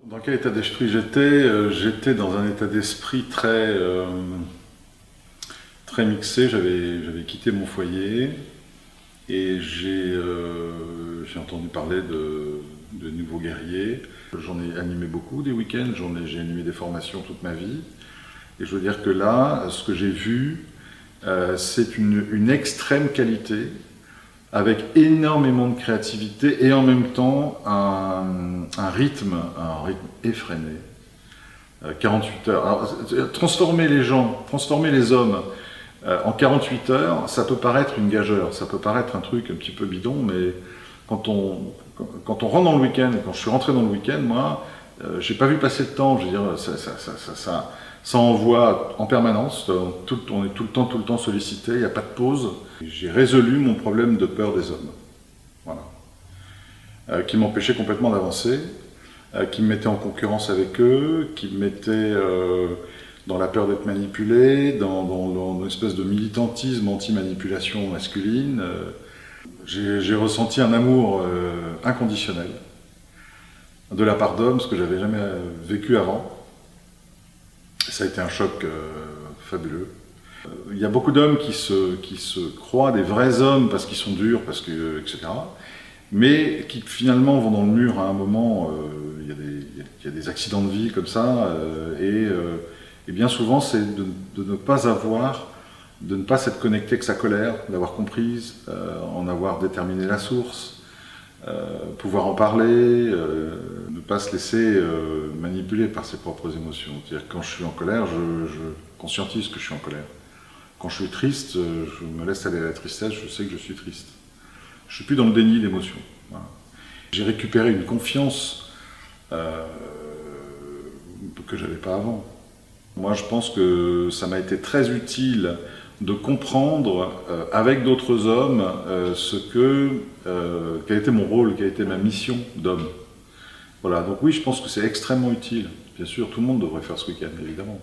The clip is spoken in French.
Dans quel état d'esprit j'étais dans un état d'esprit très mixé. J'avais quitté mon foyer et j'ai entendu parler de nouveaux guerriers. J'en ai animé beaucoup des week-ends, j'ai animé des formations toute ma vie. Et je veux dire que là, ce que j'ai vu, c'est une extrême qualité, avec énormément de créativité et en même temps un rythme effréné. 48 heures. Alors, transformer les gens, transformer les hommes en 48 heures, ça peut paraître une gageure, ça peut paraître un truc un petit peu bidon, mais quand on rentre dans le week-end, quand je suis rentré dans le week-end, moi, j'ai pas vu passer de temps. Je veux dire, ça envoie en permanence, on est tout le temps sollicité, il n'y a pas de pause. J'ai résolu mon problème de peur des hommes, voilà. Qui m'empêchait complètement d'avancer, qui me mettait en concurrence avec eux, qui me mettait dans la peur d'être manipulé, dans une espèce de militantisme anti-manipulation masculine. J'ai ressenti un amour inconditionnel de la part d'hommes, ce que j'avais jamais vécu avant. Ça a été un choc fabuleux. Il y a beaucoup d'hommes qui se croient des vrais hommes parce qu'ils sont durs, etc. Mais qui finalement vont dans le mur à un moment. Il y a des accidents de vie comme ça, et bien souvent c'est de ne pas s'être connecté avec sa colère, d'avoir comprise, en avoir déterminé la source, pouvoir en parler, ne pas se laisser manipuler par ses propres émotions. C'est-à-dire que quand je suis en colère, je conscientise que je suis en colère. Quand je suis triste, je me laisse aller à la tristesse, je sais que je suis triste. Je ne suis plus dans le déni d'émotion. Voilà. J'ai récupéré une confiance que je n'avais pas avant. Moi, je pense que ça m'a été très utile de comprendre avec d'autres hommes quel était mon rôle, quelle était ma mission d'homme. Voilà, donc oui, je pense que c'est extrêmement utile. Bien sûr, tout le monde devrait faire ce week-end, évidemment.